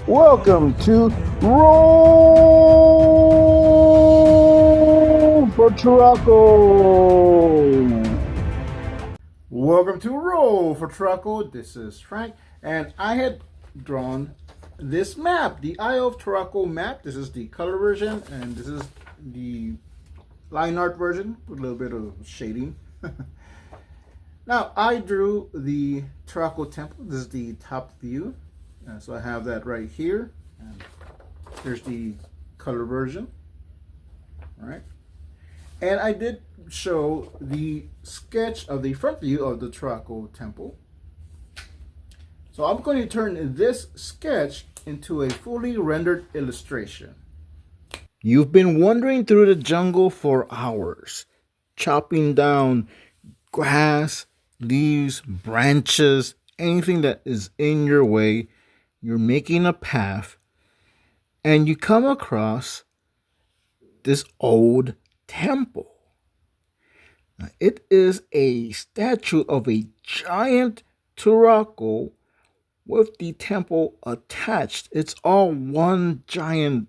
Welcome to Roll for Turaco. Welcome to Roll for Turaco. This is Frank, and I had drawn this map, the Eye of Turaco map. This is the color version, and this is the line art version with a little bit of shading. Now, I drew the Turaco Temple. This is the top view. So I have that right here. And here's the color version. All right. And I did show the sketch of the front view of the Turaco Temple. So I'm going to turn this sketch into a fully rendered illustration. You've been wandering through the jungle for hours, chopping down grass, leaves, branches, anything that is in your way. You're making a path, and you come across this old temple. Now, it is a statue of a giant Turaco with the temple attached. It's all one giant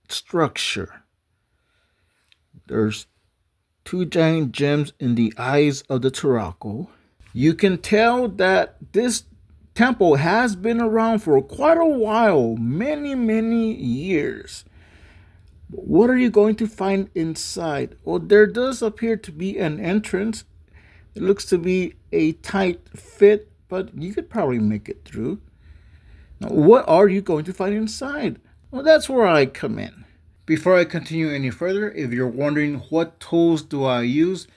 structure. There's two giant gems in the eyes of the Turaco. You can tell that this temple has been around for quite a while, many years. But what are you going to find inside? Well, there does appear to be an entrance. It looks to be a tight fit, but you could probably make it through. Now, what are you going to find inside? Well, that's where I come in. Before I continue any further, if you're wondering what tools do I use,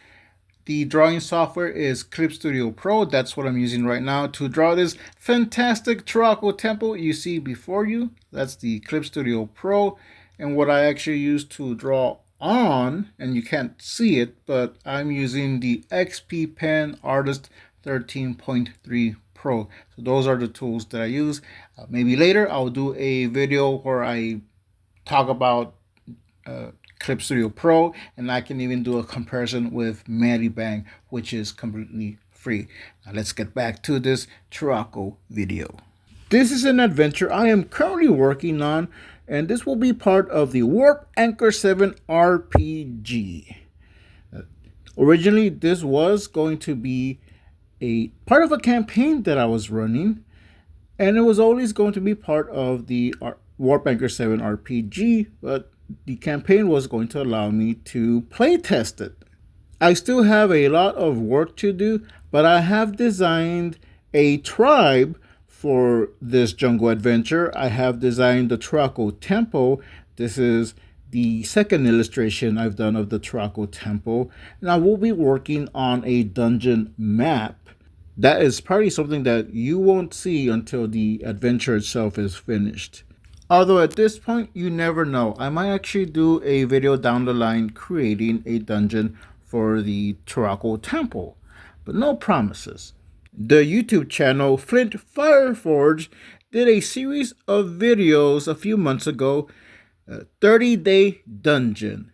the drawing software is Clip Studio Pro. That's what I'm using right now to draw this fantastic Turaco Temple you see before you. That's the Clip Studio Pro. And what I actually use to draw on, and you can't see it, but I'm using the XP Pen Artist 13.3 Pro. So those are the tools that I use. Maybe later I'll do a video where I talk about Clip Studio Pro, and I can even do a comparison with Bang, which is completely free. Now let's get back to this Turaco video. This is an adventure I am currently working on, and this will be part of the Warpanchor7 RPG. Originally, this was going to be a part of a campaign that I was running, and it was always going to be part of the Warpanchor7 RPG, but the campaign was going to allow me to play test it. I still have a lot of work to do, but I have designed a tribe for this jungle adventure. I have designed the Turaco Temple. This is the second illustration I've done of the Turaco Temple. And I will be working on a dungeon map. That is probably something that you won't see until the adventure itself is finished. Although at this point, you never know. I might actually do a video down the line creating a dungeon for the Turaco Temple, but no promises. The YouTube channel Flint Fireforge did a series of videos a few months ago, 30-Day Dungeon.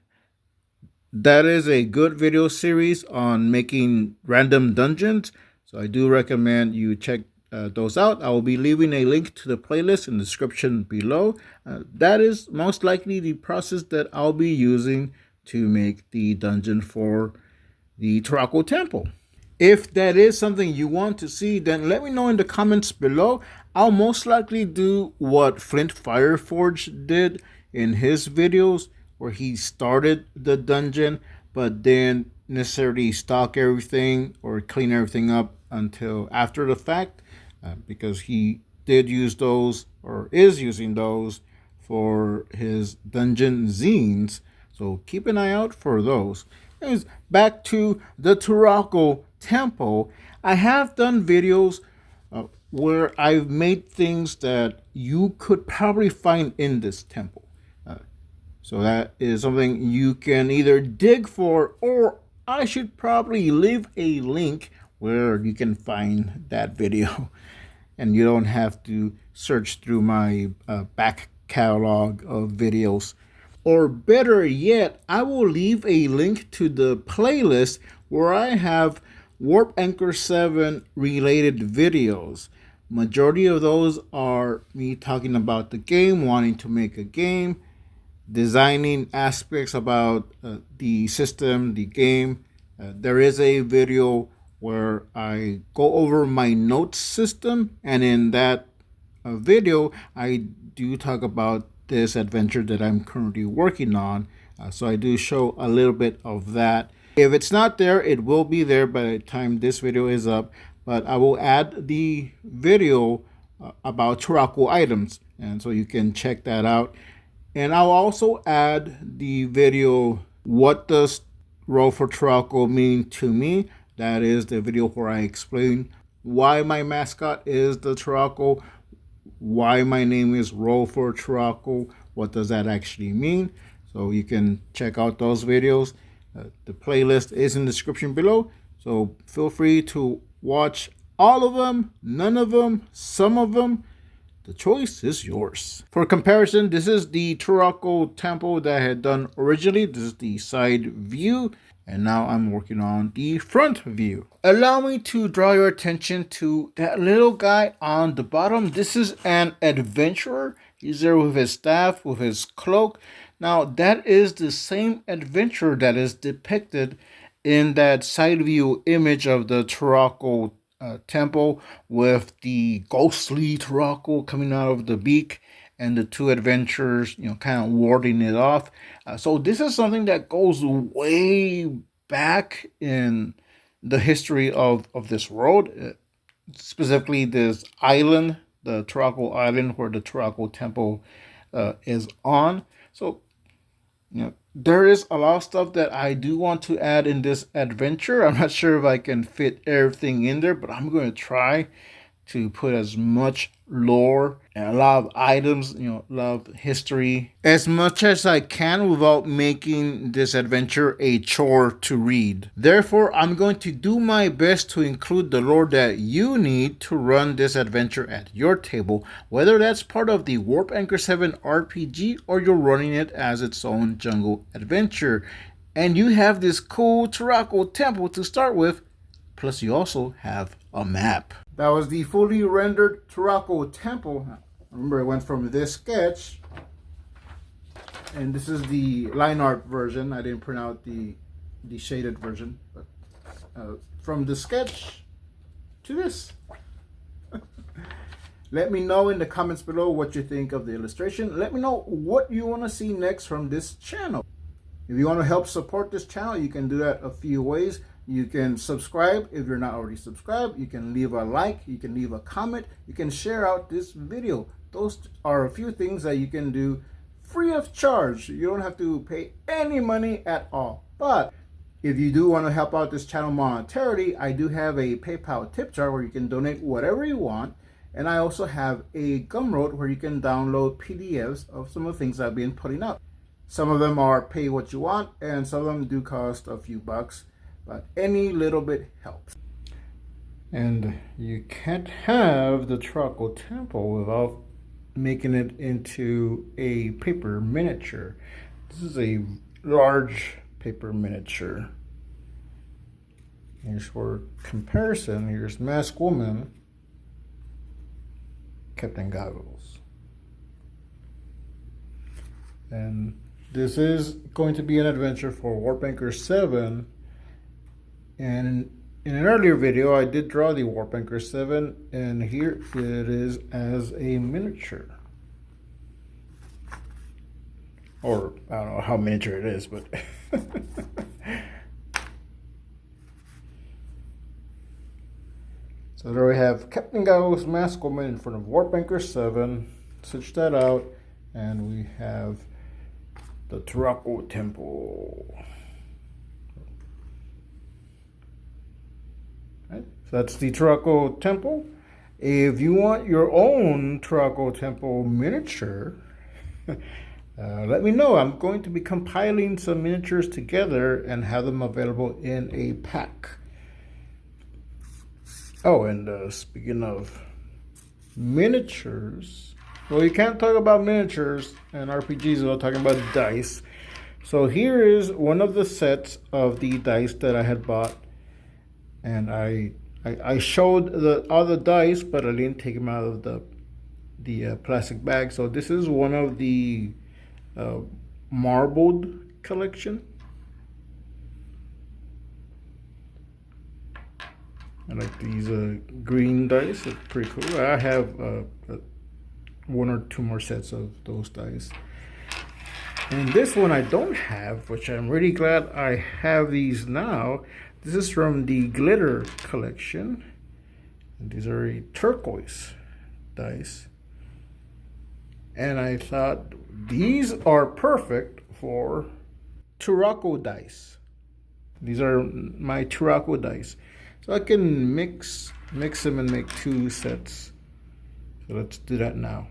That is a good video series on making random dungeons, so I do recommend you check those out. I will be leaving a link to the playlist in the description below. That is most likely the process that I'll be using to make the dungeon for the Turaco Temple. If that is something you want to see, then let me know in the comments below. I'll most likely do what Flint Fireforge did in his videos, where he started the dungeon but then necessarily stock everything or clean everything up until after the fact. Because he did use those, or is using those, for his dungeon zines. So keep an eye out for those. Anyways, back to the Turaco Temple. I have done videos where I've made things that you could probably find in this temple. So that is something you can either dig for, or I should probably leave a link where you can find that video. And you don't have to search through my back catalog of videos. Or better yet, I will leave a link to the playlist where I have Warpanchor7 related videos. Majority of those are me talking about the game, wanting to make a game, designing aspects about the system, the game. There is a video where I go over my notes system, and in that video, I do talk about this adventure that I'm currently working on. So I do show a little bit of that. If it's not there, it will be there by the time this video is up. But I will add the video about Turaco items, and so you can check that out. And I'll also add the video, what does Roll for Turaco mean to me? That is the video where I explain why my mascot is the Turaco, why my name is Roll for Turaco, what does that actually mean. So you can check out those videos. The playlist is in the description below, so feel free to watch all of them, none of them, some of them. The choice is yours. For comparison, this is the Turaco Temple that I had done originally. This is the side view, and now I'm working on the front view. Allow me to draw your attention to that little guy on the bottom. This is an adventurer. He's there with his staff, with his cloak. Now, that is the same adventurer that is depicted in that side view image of the Turaco Temple, with the ghostly Turaco coming out of the beak and the two adventurers, kind of warding it off. So this is something that goes way back in the history of this world, specifically this island, the Turaco Island, where the Turaco Temple is on. So, there is a lot of stuff that I do want to add in this adventure. I'm not sure if I can fit everything in there, but I'm going to try to put as much lore and a lot of items, a lot of history, as much as I can without making this adventure a chore to read. Therefore, I'm going to do my best to include the lore that you need to run this adventure at your table, whether that's part of the Warpanchor7 RPG or you're running it as its own jungle adventure. And you have this cool Turaco Temple to start with, plus you also have a map. That was the fully rendered Turaco Temple. Remember, it went from this sketch, and this is the line art version. I didn't print out the shaded version, but from the sketch to this. Let me know in the comments below what you think of the illustration. Let me know what you want to see next from this channel. If you want to help support this channel, you can do that a few ways. You can subscribe if you're not already subscribed. You can leave a like. You can leave a comment. You can share out this video. Those are a few things that you can do free of charge. You don't have to pay any money at all. But if you do want to help out this channel monetarily, I do have a PayPal tip jar where you can donate whatever you want. And I also have a Gumroad where you can download PDFs of some of the things I've been putting out. Some of them are pay what you want, and some of them do cost a few bucks. But any little bit helps. And you can't have the Turaco Temple without making it into a paper miniature. This is a large paper miniature. Here's for comparison. Here's Masked Woman, Captain Goggles. And this is going to be an adventure for Warpanchor7. And in an earlier video, I did draw the Warpanchor7, and here it is as a miniature. Or, I don't know how miniature it is, but... So there we have Captain Goggles, Masked Woman in front of Warpanchor7. Switch that out, and we have the Turaco Temple. So that's the Turaco Temple. If you want your own Turaco Temple miniature, let me know. I'm going to be compiling some miniatures together and have them available in a pack. Oh, and speaking of miniatures, well, you can't talk about miniatures and RPGs without talking about dice. So here is one of the sets of the dice that I had bought, and I I showed the other dice, but I didn't take them out of the plastic bag. So this is one of the marbled collection. I like these green dice. It's pretty cool. I have one or two more sets of those dice. And this one I don't have, which I'm really glad I have these now. This is from the glitter collection. And these are a turquoise dice. And I thought these are perfect for Turaco dice. These are my Turaco dice. So I can mix them and make two sets. So let's do that now.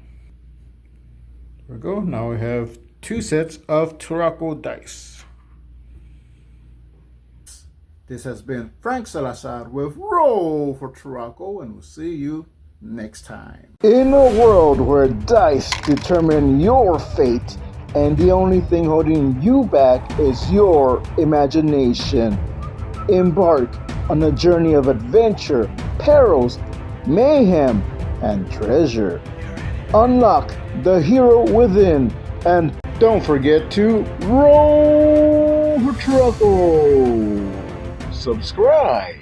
There we go. Now we have two sets of Turaco dice. This has been Frank Salazar with Roll for Turaco, and we'll see you next time. In a world where dice determine your fate, and the only thing holding you back is your imagination, embark on a journey of adventure, perils, mayhem, and treasure. Unlock the hero within, and don't forget to roll for Turaco. Subscribe.